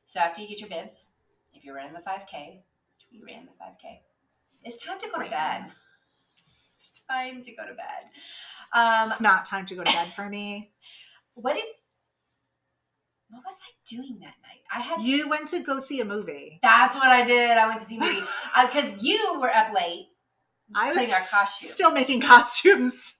So after you get your bibs, if you're running the 5K, which we ran the 5K, it's time to go to bed. It's time to go to bed. It's not time to go to bed for me. What was I doing that night? You went to go see a movie. That's what I did. I went to see a movie because you were up late. I was putting our costumes. Still making costumes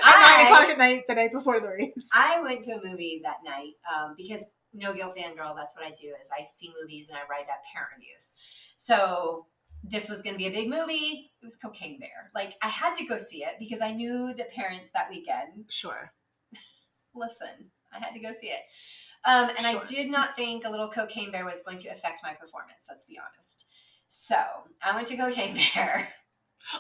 at 9 o'clock at night the night before the race. I went to a movie that night because No Guilt Fangirl, that's what I do is I see movies and I write up parent reviews. So this was going to be a big movie. It was Cocaine Bear. Like I had to go see it because I knew the parents that weekend. Sure. Listen, I had to go see it. And Sure. I did not think a little Cocaine Bear was going to affect my performance. Let's be honest. So I went to Cocaine Bear.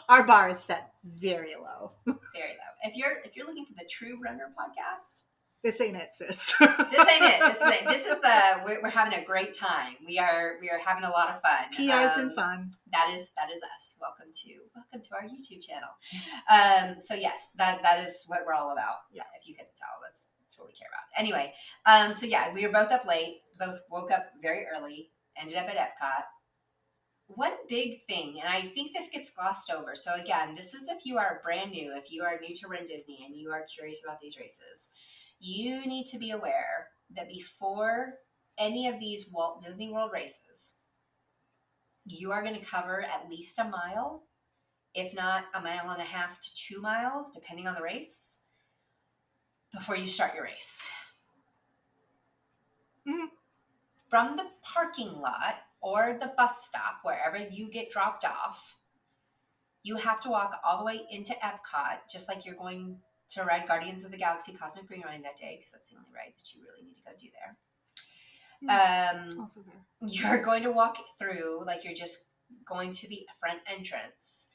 Our bar is set very low. Very low. If you're looking for the True Runner podcast, this ain't it, sis. This ain't it. This is we're having a great time. We are having a lot of fun. PRs and fun. That is us. Welcome to our YouTube channel. So yes, that is what we're all about. Yeah. If you couldn't tell, that's what we care about. Anyway, so yeah, we were both up late. Both woke up very early. Ended up at Epcot. One big thing, and I think this gets glossed over. So again, this is if you are brand new, if you are new to runDisney and you are curious about these races, you need to be aware that before any of these Walt Disney World races, you are going to cover at least a mile, if not a mile and a half to 2 miles, depending on the race, before you start your race. Mm-hmm. From the parking lot or the bus stop, wherever you get dropped off, you have to walk all the way into Epcot, just like you're going to ride Guardians of the Galaxy Cosmic Rewind that day, because that's the only ride that you really need to go do there. Also there. You're going to walk through like you're just going to the front entrance,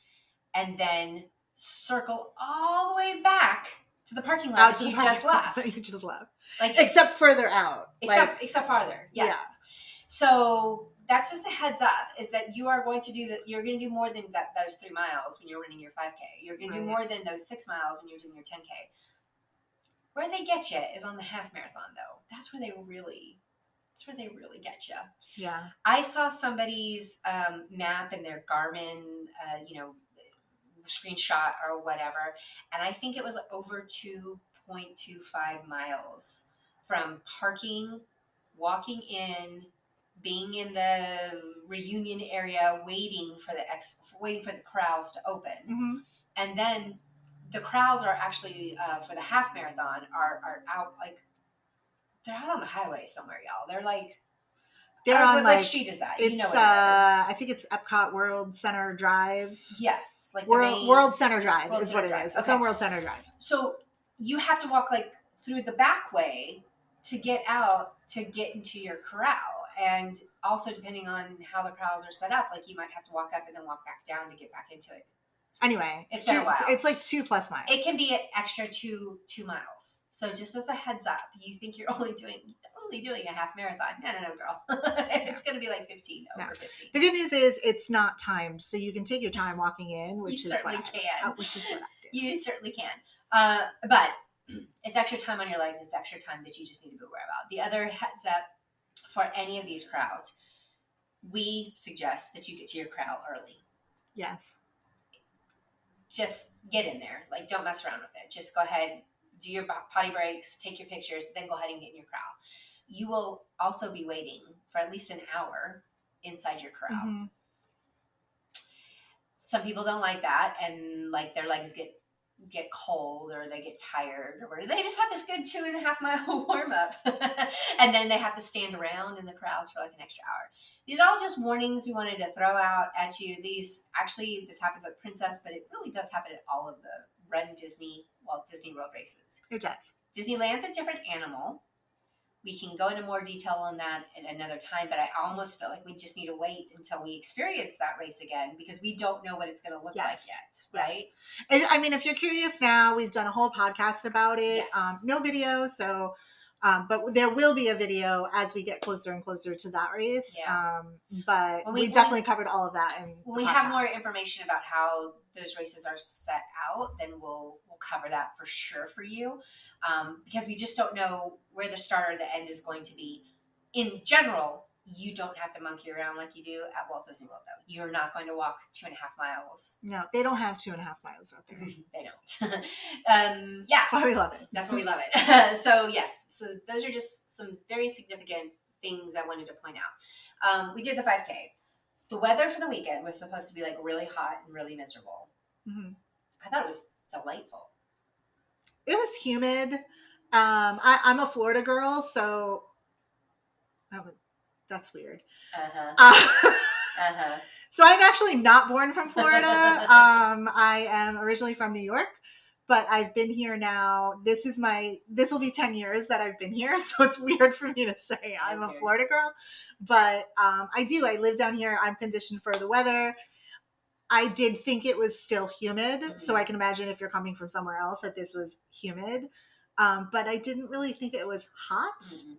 and then circle all the way back to the parking lot that you just left. You just left. Like except further out. Except farther. Yes. Yeah. So that's just a heads up, is that you are going to do that. You're going to do more than those 3 miles when you're running your 5K. You're going to do more than those 6 miles when you're doing your 10K. Where they get you is on the half marathon, though. That's where they really get you. Yeah. I saw somebody's map in their Garmin, screenshot or whatever, and I think it was over 2.25 miles from parking, walking in, being in the reunion area, waiting for the crowds to open. Mm-hmm. And then the crowds are actually for the half marathon are out, like they're out on the highway somewhere, y'all. They're like, what street is that? It's, you know what it is. I think it's Epcot World Center Drive. Yes, like World Center Drive is what it is. Okay. It's on World Center Drive. So you have to walk like through the back way to get out to get into your corral, and also depending on how the corrals are set up, like you might have to walk up and then walk back down to get back into it. Anyway, it's been a while. It's like 2+ miles. It can be an extra 2 miles. So just as a heads up, you think you're only doing a half marathon. No, girl. It's going to be like 15. Over 15. The good news is it's not timed, so you can take your time walking in, which is what I do. You certainly can. But it's extra time on your legs. It's extra time that you just need to be aware about. The other heads up for any of these crowds, we suggest that you get to your corral early. Yes. Just get in there. Like, don't mess around with it. Just go ahead, do your potty breaks, take your pictures, then go ahead and get in your corral. You will also be waiting for at least an hour inside your corral. Mm-hmm. Some people don't like that, and like their legs get cold, or they get tired, or they just have this good 2.5 mile warm up, and then they have to stand around in the corrals for like an extra hour. These are all just warnings we wanted to throw out at you. This happens at Princess, but it really does happen at all of the runDisney Walt Disney World races. It does. Disneyland's a different animal. We can go into more detail on that at another time, but I almost feel like we just need to wait until we experience that race again, because we don't know what it's going to look like yet, right? Yes. I mean, if you're curious now, we've done a whole podcast about it. Yes. No video, so but there will be a video as we get closer and closer to that race. Yeah. But we definitely covered all of that. When we have more information about how those races are set out, then we'll cover that for sure for you, because we just don't know where the start or the end is going to be. in general, you don't have to monkey around like you do at Walt Disney World, though. You're not going to walk 2.5 miles. No, they don't have 2.5 miles out there. They don't. Yeah. That's why we love it. That's why we love it. So, yes. So, those are just some very significant things I wanted to point out. We did the 5K. The weather for the weekend was supposed to be like really hot and really miserable. Mm-hmm. I thought it was delightful. It was humid. I'm a Florida girl, so that's weird. So I'm actually not born from Florida. I am originally from New York, but I've been here now. This will be 10 years that I've been here. So it's weird for me to say I'm a Florida girl, but I live down here. I'm conditioned for the weather. I did think it was still humid. Mm-hmm. So I can imagine if you're coming from somewhere else that this was humid. But I didn't really think it was hot. Mm-hmm.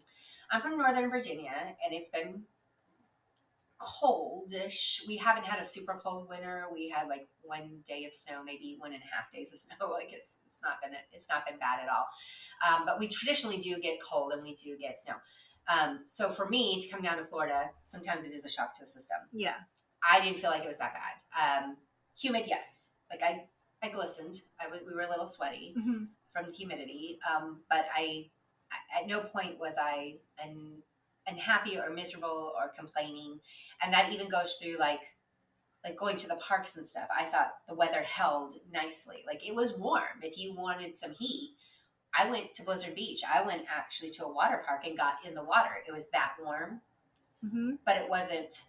I'm from Northern Virginia, and it's been coldish. We haven't had a super cold winter. We had like 1 day of snow, maybe 1.5 days of snow. Like it's not been bad at all. But we traditionally do get cold, and we do get snow. So for me to come down to Florida, sometimes it is a shock to the system. Yeah, I didn't feel like it was that bad. Humid, yes. Like I glistened. We were a little sweaty mm-hmm. from the humidity. But I at no point was I unhappy or miserable or complaining. And that even goes through like going to the parks and stuff. I thought the weather held nicely. Like it was warm. If you wanted some heat, I went to Blizzard Beach. I went actually to a water park and got in the water. It was that warm, mm-hmm. but it wasn't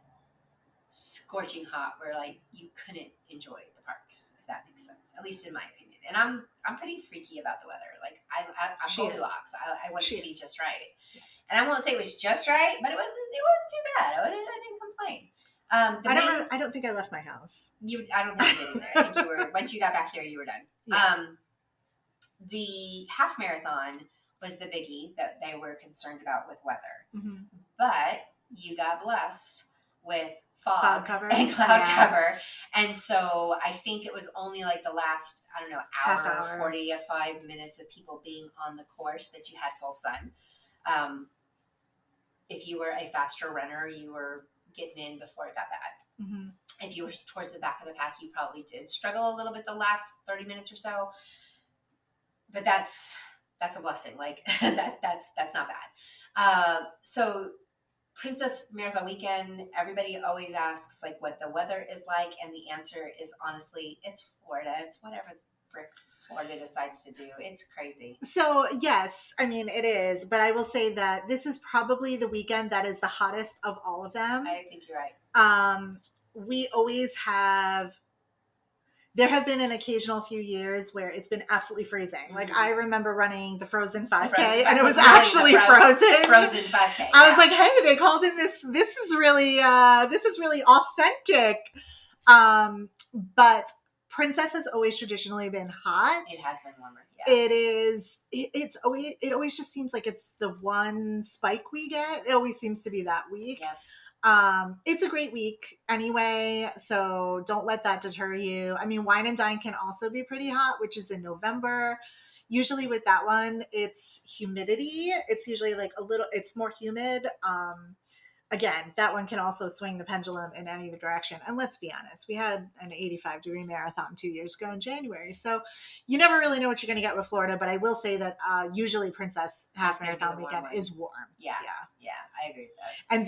scorching hot where like you couldn't enjoy the parks, if that makes sense, at least in my opinion. And I'm pretty freaky about the weather. Like I'm Goldilocks. I want it to be just right. Yes. And I won't say it was just right, but it wasn't too bad. I didn't complain. I don't think I left my house. I don't think you did either. I think you were once you got back here, you were done. Yeah. The half marathon was the biggie that they were concerned about with weather, mm-hmm. but you got blessed with fog cloud cover. And so I think it was only like the last, I don't know, hour. 45 minutes of people being on the course that you had full sun. If you were a faster runner, you were getting in before it got bad. Mm-hmm. If you were towards the back of the pack, you probably did struggle a little bit the last 30 minutes or so, but that's a blessing. Like that's not bad. So Princess Marathon Weekend, everybody always asks like what the weather is like, and the answer is honestly, it's Florida. It's whatever frick Florida decides to do. It's crazy. So yes, I mean it is, but I will say that this is probably the weekend that is the hottest of all of them. I think you're right. We always have. There have been an occasional few years where it's been absolutely freezing. Mm-hmm. Like I remember running the Frozen 5K and it was actually frozen. Frozen 5K. I was like, hey, they called in this. This is really authentic. But Princess has always traditionally been hot. It has been warmer. Yeah. It is. It always just seems like it's the one spike we get. It always seems to be that week. Yeah. It's a great week anyway, so don't let that deter you. I mean, Wine and Dine can also be pretty hot, which is in November. Usually with that one, it's humidity. It's usually like it's more humid. Again, that one can also swing the pendulum in any direction. And let's be honest, we had an 85-degree marathon 2 years ago in January. So you never really know what you're going to get with Florida. But I will say that usually Princess Half Marathon Weekend is warm. Yeah, I agree with that. And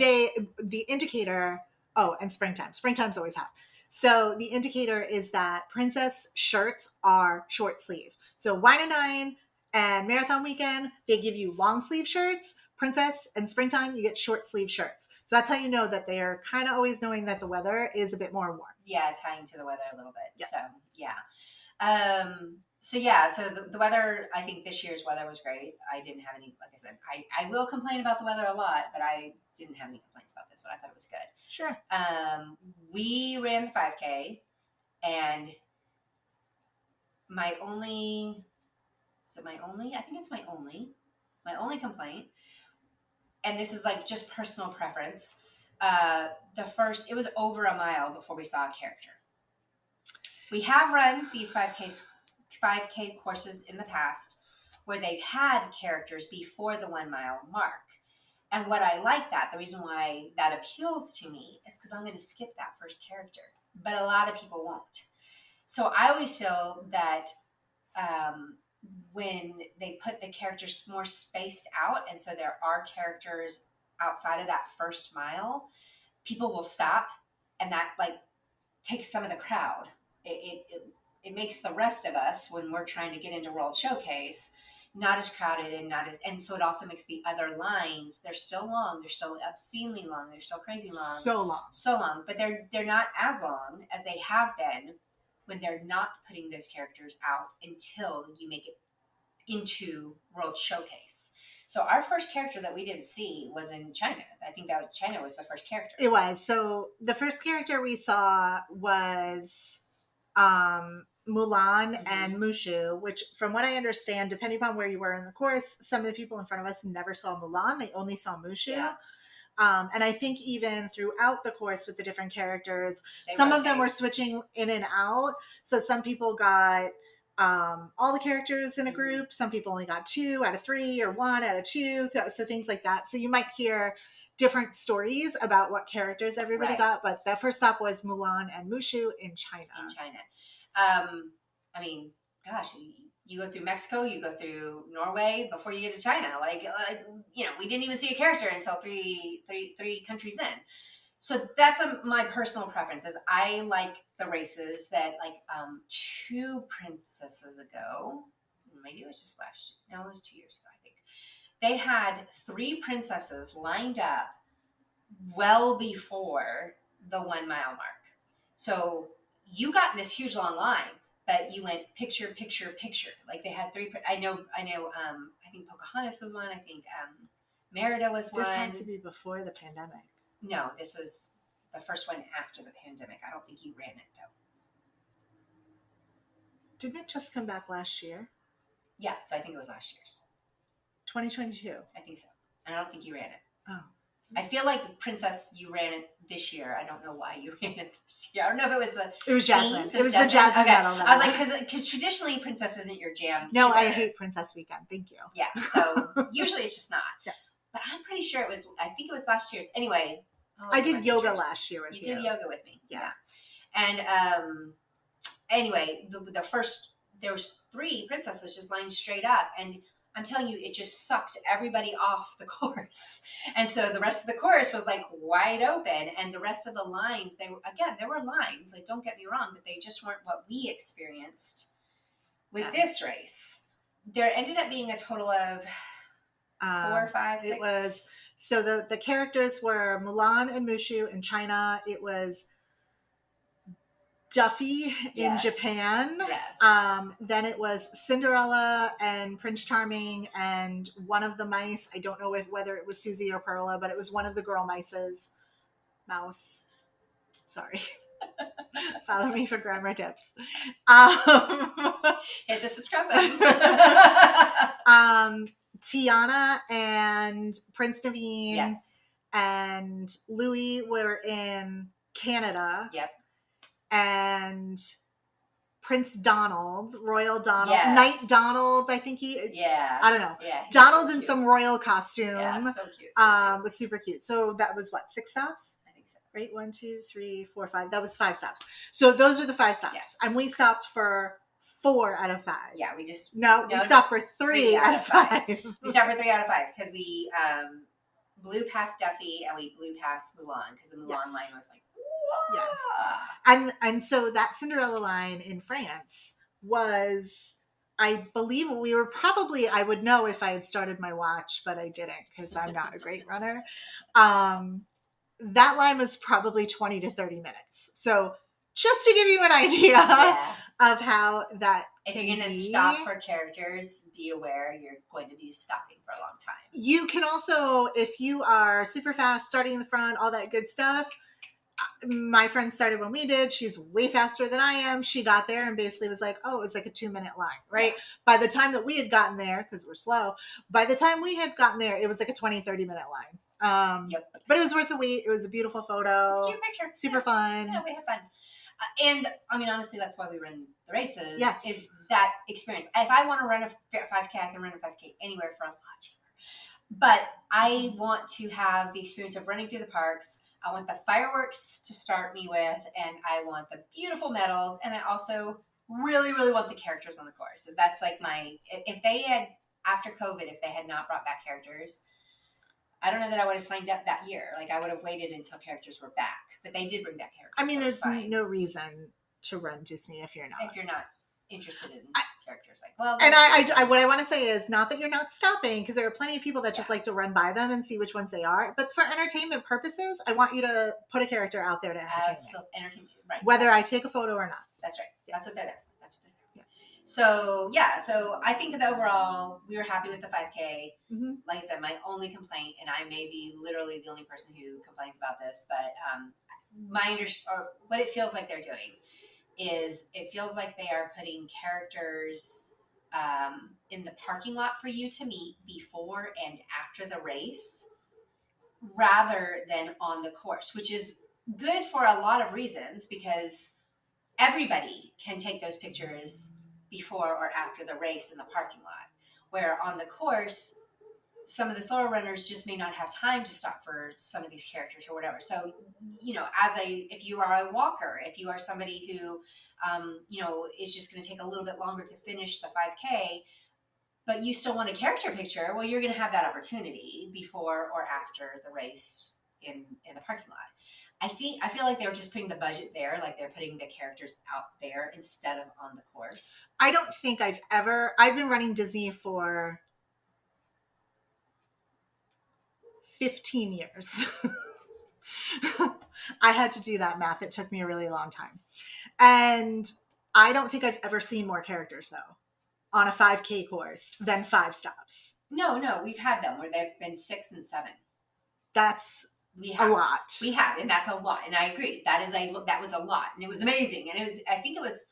the indicator, and springtime. Springtime's always hot. So the indicator is that Princess shirts are short sleeve. So Wine and Dine and Marathon Weekend, they give you long sleeve shirts. Princess and Springtime, you get short sleeve shirts. So that's how you know that they are kind of always knowing that the weather is a bit more warm. Yeah, tying to the weather a little bit. Yep. So, yeah. So the weather, I think this year's weather was great. I didn't have any, like I said, I will complain about the weather a lot, but I didn't have any complaints about this one. I thought it was good. Sure. We ran the 5K, and my only complaint, and this is like just personal preference. It was over a mile before we saw a character. We have run these 5K courses in the past where they've had characters before the 1 mile mark. And what I like the reason why that appeals to me is because I'm going to skip that first character, but a lot of people won't. So I always feel that um, when they put the characters more spaced out, and so there are characters outside of that first mile, people will stop, and that like takes some of the crowd. It makes the rest of us, when we're trying to get into World Showcase, not as crowded and not as, and so it also makes the other lines, they're still long, they're still obscenely long, they're still crazy long, so long, but they're not as long as they have been when they're not putting those characters out until you make it into World Showcase. So our first character that we didn't see was in China. I think that China was the first character. It was. So the first character we saw was Mulan and Mushu, which from what I understand, depending upon where you were in the course, some of the people in front of us never saw Mulan. They only saw Mushu. Yeah. And I think even throughout the course with the different characters, some of them were switching in and out. So some people got all the characters in a group. Some people only got 2 out of 3 or 1 out of 2. So things like that. So you might hear different stories about what characters everybody got. But the first stop was Mulan and Mushu in China. I mean, gosh, you go through Mexico, you go through Norway before you get to China. Like we didn't even see a character until three countries in. So that's my personal preference. Is I like the races that 2 princesses ago, maybe it was just last year. No, it was 2 years ago, I think. They had 3 princesses lined up well before the 1 mile mark. So you got in this huge long line, but you went picture, picture, picture. Like they had 3. I know. I think Pocahontas was one. I think Merida was one. This had to be before the pandemic. No, this was the first one after the pandemic. I don't think you ran it though. Didn't it just come back last year? Yeah, so I think it was last year's. 2022. I think so. And I don't think you ran it. Oh. I feel like Princess, you ran it this year. I don't know why you ran it this year. I don't know if it was It was Jasmine. It was the Jasmine medal. I was like, because traditionally Princess isn't your jam. No, either. I hate Princess Weekend. Thank you. Yeah, so usually it's just not. Yeah. But I'm pretty sure I think it was last year's. Anyway. I did yoga last year with you. You did yoga with me. Yeah. And anyway, the first, there was 3 princesses just lined straight up, and I'm telling you, it just sucked everybody off the course. And so the rest of the course was like wide open, and the rest of the lines, there were lines, like don't get me wrong, but they just weren't what we experienced with this race. There ended up being a total of 4, 5, 6. It was, so the characters were Mulan and Mushu in China. It was Duffy in Japan. Yes. Then it was Cinderella and Prince Charming and one of the mice. I don't know whether it was Susie or Perla, but it was one of the girl mices. Mouse. Sorry. Follow me for grammar tips. Hit the subscribe button. Tiana and Prince Naveen. Yes. And Louis were in Canada. Yep. And Prince Donald, Royal Donald, yes. Knight Donald, I think I don't know. Yeah, Donald in some royal costume. Yeah, so cute. Was super cute. So that was what, 6 stops? I think so. Right? 1, 2, 3, 4, 5. That was 5 stops. So those are the 5 stops. Yes. And we stopped for 4 out of 5. Yeah, we just... we stopped for 3 out of 5. We stopped for 3 out of 5 because we blew past Duffy and we blew past Mulan because the Mulan line was like, yes. And so that Cinderella line in France was, I believe we were probably, I would know if I had started my watch, but I didn't because I'm not a great runner. That line was probably 20 to 30 minutes. So just to give you an idea of how that if you're going to stop for characters, be aware you're going to be stopping for a long time. You can also, if you are super fast, starting in the front, all that good stuff. My friend started when we did. She's way faster than I am. She got there and basically was like, oh, it was like a 2-minute line, right? Yeah. By the time that we had gotten there, because we're slow, by the time we had gotten there, it was like a 20, 30-minute line. But it was worth the wait. It was a beautiful photo. It's a cute picture. Super fun. Yeah, we had fun. And I mean, honestly, that's why we run the races. Yes. Is that experience. If I want to run a 5K, I can run a 5K anywhere for a lot cheaper. But I want to have the experience of running through the parks. I want the fireworks to start me with, and I want the beautiful medals, and I also really, really want the characters on the course. So that's like my, if they had, after COVID, if they had not brought back characters, I don't know that I would have signed up that year. Like I would have waited until characters were back, but they did bring back characters. I mean, so there's no reason to run Disney if you're not. If you're not interested in characters, like, well, and I what I want to say is not that you're not stopping, because there are plenty of people that just like to run by them and see which ones they are. But for entertainment purposes, I want you to put a character out there to entertain me. Right. Whether I take a photo or not. That's right. That's what they're there. So so I think that overall we were happy with the 5K. Mm-hmm. Like I said, my only complaint, and I may be literally the only person who complains about this, but or what it feels like they're doing is it feels like they are putting characters in the parking lot for you to meet before and after the race, rather than on the course, which is good for a lot of reasons because everybody can take those pictures before or after the race in the parking lot, where on the course some of the slower runners just may not have time to stop for some of these characters or whatever. So if you are a walker, if you are somebody who is just going to take a little bit longer to finish the 5K, but you still want a character picture, well, you're going to have that opportunity before or after the race in the parking lot. I feel like they're just putting the budget there, like they're putting the characters out there instead of on the course. I don't think I've been running Disney for 15 years. I had to do that math. It took me a really long time. And I don't think I've ever seen more characters though on a 5K course than 5 stops. No, we've had them where they've been 6 and 7. That's a lot. We have, and that's a lot. And I agree. That was a lot, and it was amazing. And I think it was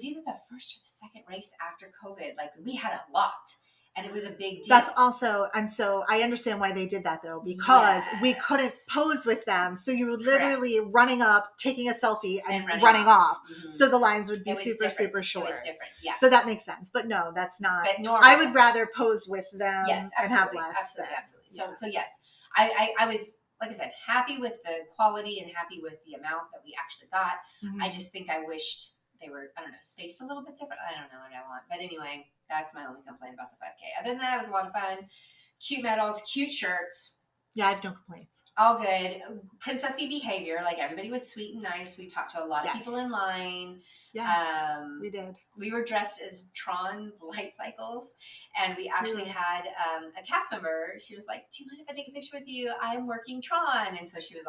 either the first or the second race after COVID. Like we had a lot, and it was a big deal. That's also, and so I understand why they did that though, because we couldn't pose with them. So you were literally running up, taking a selfie, and running off. Mm-hmm. So the lines would be super short. It was different. Yes. So that makes sense. But no, that's not. But I would rather pose with them and have less. Absolutely. So yes, I was, like I said, happy with the quality and happy with the amount that we actually got. Mm-hmm. I just think I wished they were, I don't know, spaced a little bit different. I don't know what I want. But anyway, that's my only complaint about the 5K. Other than that, it was a lot of fun. Cute medals, cute shirts. Yeah, I have no complaints. All good. Princessy behavior. Like everybody was sweet and nice. We talked to a lot of people in line. Yes, we did. We were dressed as Tron light cycles, and we actually had a cast member. She was like, "Do you mind if I take a picture with you? I'm working Tron," and so she was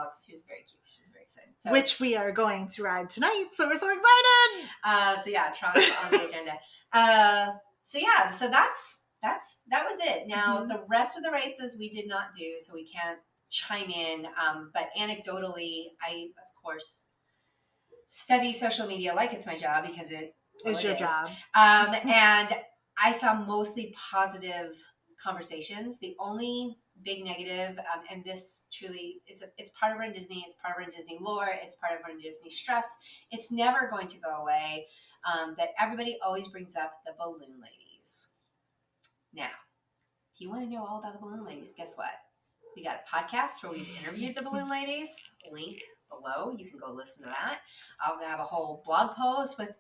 very cute. She was very excited. So, which we are going to ride tonight, so we're so excited. So yeah, Tron is on the agenda. So that was it. Now the rest of the races we did not do, so we can't chime in. But anecdotally, I of course study social media like it's my job because it is your job. And I saw mostly positive conversations. The only big negative, and this truly it's part of runDisney, it's part of runDisney lore, it's part of runDisney stress. It's never going to go away. That everybody always brings up the balloon ladies. Now, if you want to know all about the balloon ladies, guess what? We got a podcast where we've interviewed the balloon ladies. Link below. You can go listen to that. I also have a whole blog post with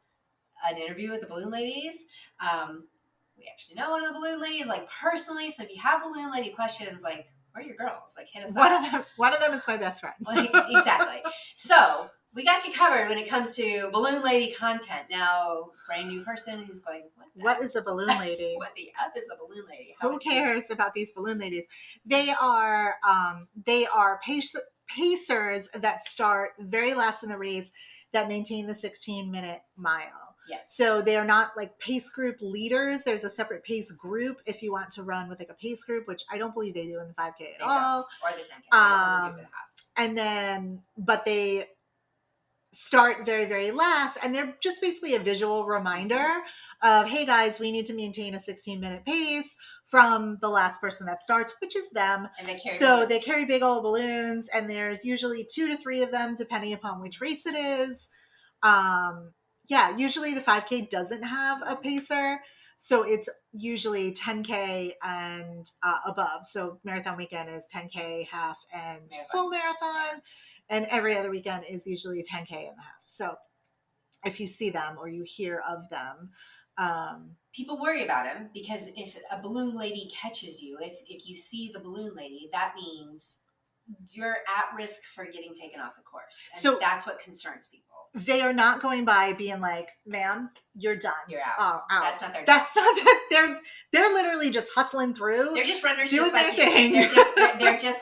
an interview with the balloon ladies. We actually know one of the balloon ladies, like personally. So if you have balloon lady questions, like, where are your girls? Like, hit us up. One of them is my best friend. Exactly. So we got you covered when it comes to balloon lady content. Now, brand new person who's going, what is a balloon lady? What the F is a balloon lady? Who cares about these balloon ladies? They are pacers that start very last in the race that maintain the 16-minute mile. Yes. So they are not like pace group leaders. There's a separate pace group if you want to run with like a pace group, which I don't believe they do in the 5K at all. Or the 10K. And then, but they start very, very last, and they're just basically a visual reminder of, hey guys, we need to maintain a 16-minute pace from the last person that starts, which is them. And they carry big old balloons, and there's usually 2 to 3 of them depending upon which race it is. Usually the 5K doesn't have a pacer, So it's usually 10K and above. So marathon weekend is 10K, half, and full marathon. And every other weekend is usually 10K and a half. So if you see them or you hear of them, people worry about them, because if a balloon lady catches you, if you see the balloon lady, that means you're at risk for getting taken off the course. And so that's what concerns people. They are not going by being like, ma'am, you're done. You're out. Oh, out. That's not their job. That's not that. They're literally just hustling through. They're just runners, doing just like you. Thing.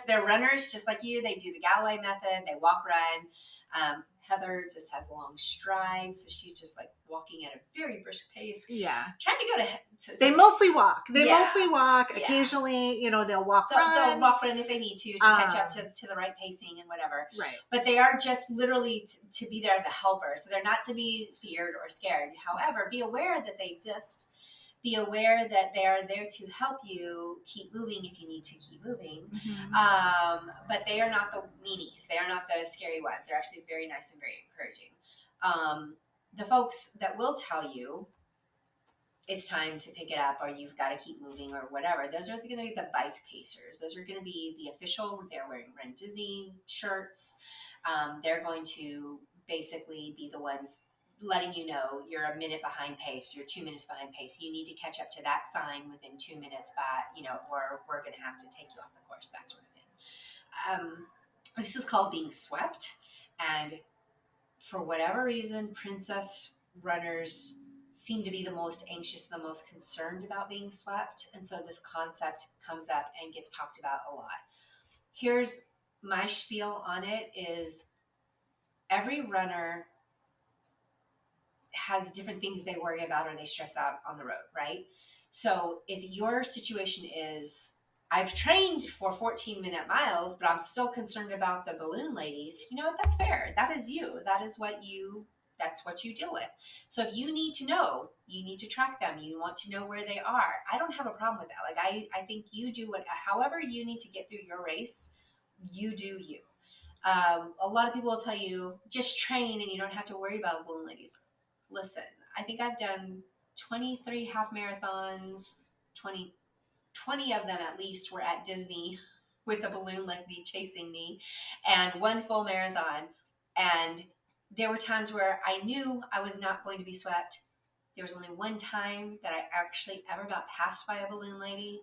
They're runners just like you. They do the Galloway method. They walk, run. Heather just has long strides, so she's just like walking at a very brisk pace. Yeah, trying to go to they mostly walk. They mostly walk. Yeah. Occasionally, they'll walk, run. They'll walk, run if they need to catch up to the right pacing and whatever. Right. But they are just literally to be there as a helper, so they're not to be feared or scared. However, be aware that they exist. Be aware that they are there to help you keep moving if you need to keep moving. Mm-hmm. But they are not the meanies. They are not the scary ones. They're actually very nice and very encouraging. The folks that will tell you it's time to pick it up or you've got to keep moving or whatever, those are going to be the bike pacers. Those are going to be the official. They're wearing runDisney shirts. They're going to basically be the ones letting you know you're a minute behind pace, you're 2 minutes behind pace. You need to catch up to that sign within 2 minutes, or we're going to have to take you off the course, that sort of thing. This is called being swept. And for whatever reason, princess runners seem to be the most anxious, the most concerned about being swept. And so this concept comes up and gets talked about a lot. Here's my spiel on it is every runner has different things they worry about or they stress out on the road, right? So if your situation is, I've trained for 14-minute miles, but I'm still concerned about the balloon ladies, you know what? That's fair. That is you. That's what you deal with. So if you need to know, you need to track them. You want to know where they are. I don't have a problem with that. Like I think you do however you need to get through your race, you do you. A lot of people will tell you, just train and you don't have to worry about balloon ladies. Listen, I think I've done 23 half marathons, 20 of them at least were at Disney with a balloon lady chasing me, and one full marathon. And there were times where I knew I was not going to be swept. There was only one time that I actually ever got passed by a balloon lady.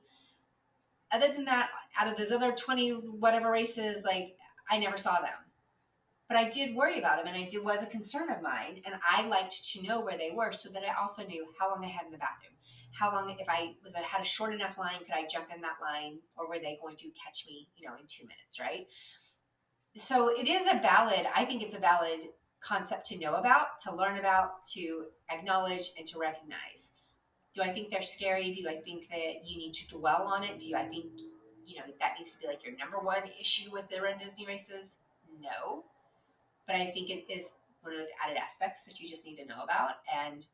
Other than that, out of those other 20 whatever races, like I never saw them. But I did worry about them, and it was a concern of mine, and I liked to know where they were so that I also knew how long I had in the bathroom. How long, if I had a short enough line, could I jump in that line, or were they going to catch me, in 2 minutes, right? So I think it's a valid concept to know about, to learn about, to acknowledge, and to recognize. Do I think they're scary? Do I think that you need to dwell on it? Do I think, that needs to be like your number one issue with the runDisney races? No. But I think it is one of those added aspects that you just need to know about and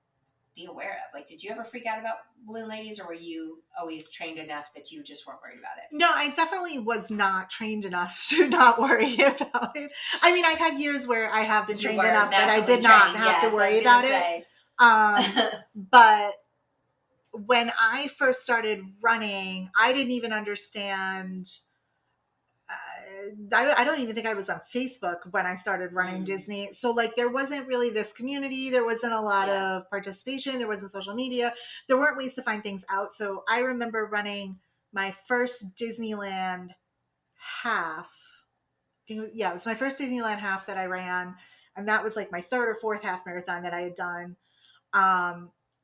be aware of. Like, did you ever freak out about balloon ladies, or were you always trained enough that you just weren't worried about it? No, I definitely was not trained enough to not worry about it. I mean, I've had years where I have been trained enough that I did not have to worry about it. But when I first started running, I didn't even understand. I don't even think I was on Facebook when I started running Disney. So like there wasn't really this community. There wasn't a lot of participation. There wasn't social media. There weren't ways to find things out. So I remember running my first Disneyland half. Yeah, it was my first Disneyland half that I ran. And that was like my third or fourth half marathon that I had done.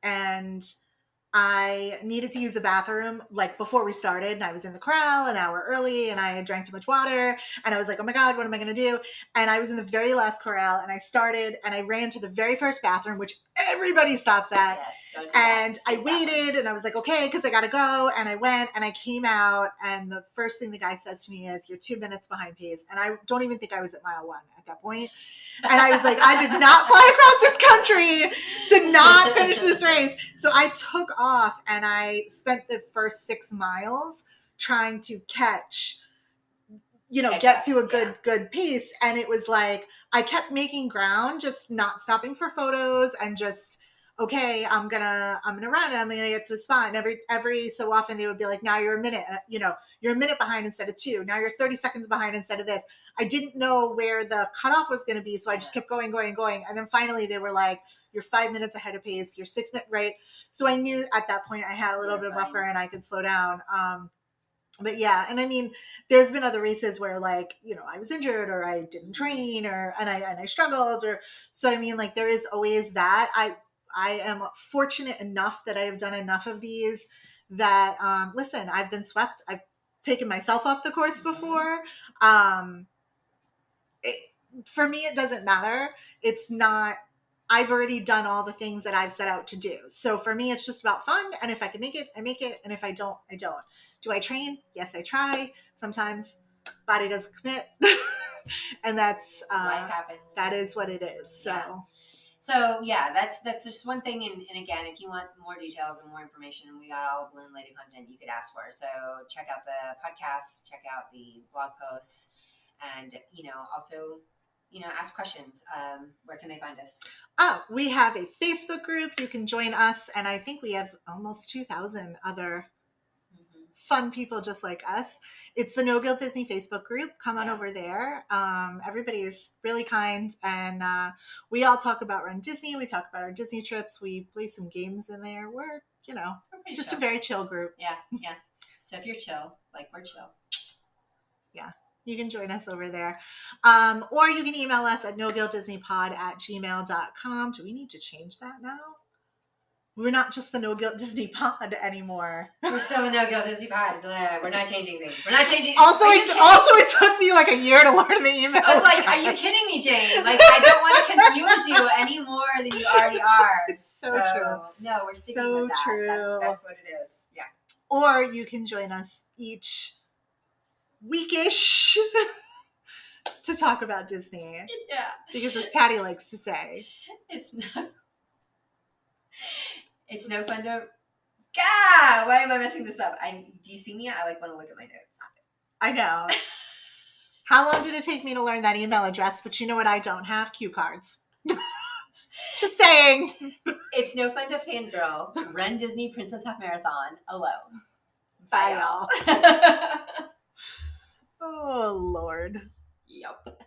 And I needed to use a bathroom like before we started, and I was in the corral an hour early, and I had drank too much water, and I was like, oh my God, what am I going to do? And I was in the very last corral, and I started, and I ran to the very first bathroom, which everybody stops at. Yes, and I waited, and I was like, okay, because I got to go. And I went, and I came out, and the first thing the guy says to me is, you're 2 minutes behind pace. And I don't even think I was at mile 1 at that point. And I was like, I did not fly across this country to not finish this race. So I took off, and I spent the first 6 miles trying to catch, get to a good pace. And it was like, I kept making ground, just not stopping for photos and just okay, I'm gonna run and I'm gonna get to a spot. And every so often they would be like, now you're a minute, you're a minute behind instead of 2. Now you're 30 seconds behind instead of this. I didn't know where the cutoff was going to be, so I just kept going. And then finally they were like, you're 5 minutes ahead of pace. You're 6 minutes, right? So I knew at that point I had a little bit of buffer and I could slow down. But yeah, and I mean, there's been other races where like, I was injured or I didn't train and I struggled, or so I mean, like there is always that. I am fortunate enough that I have done enough of these that listen, I've been swept. I've taken myself off the course before. It, for me, it doesn't matter. It's not. I've already done all the things that I've set out to do. So for me, it's just about fun. And if I can make it, I make it. And if I don't, I don't. Do I train? Yes, I try. Sometimes body doesn't commit. And that's life happens. That is what it is. So yeah, that's just one thing. And again, if you want more details and more information, we got all Balloon Lady content you could ask for. So check out the podcast, check out the blog posts, and also ask questions. Where can they find us? Oh, we have a Facebook group. You can join us, and I think we have almost 2,000 other fun people just like us. It's the No Guilt Disney Facebook group. Come on over there. Everybody is really kind, and we all talk about Run Disney. We talk about our Disney trips. We play some games in there. We're just chill. A very chill group. Yeah. So if you're chill, like we're chill. Yeah. You can join us over there. Or you can email us at noguiltdisneypod@gmail.com. Do we need to change that now? We're not just the No Guilt Disney Pod anymore. We're still the No Guilt Disney Pod. We're not changing things. We're not changing. Also, it took me like a year to learn the email. I was like, "Are you kidding me, Jane? Like, I don't want to confuse you any more than you already are." So true. No, we're sticking with that. True. That's what it is. Yeah. Or you can join us each weekish to talk about Disney. Yeah. Because as Patty likes to say, it's no fun to. God, why am I messing this up? Do you see me? I want to look at my notes. I know. How long did it take me to learn that email address? But you know what I don't have? Cue cards. Just saying. It's no fun to fangirl. Run Disney Princess Half Marathon alone. Bye y'all. Oh, Lord. Yep.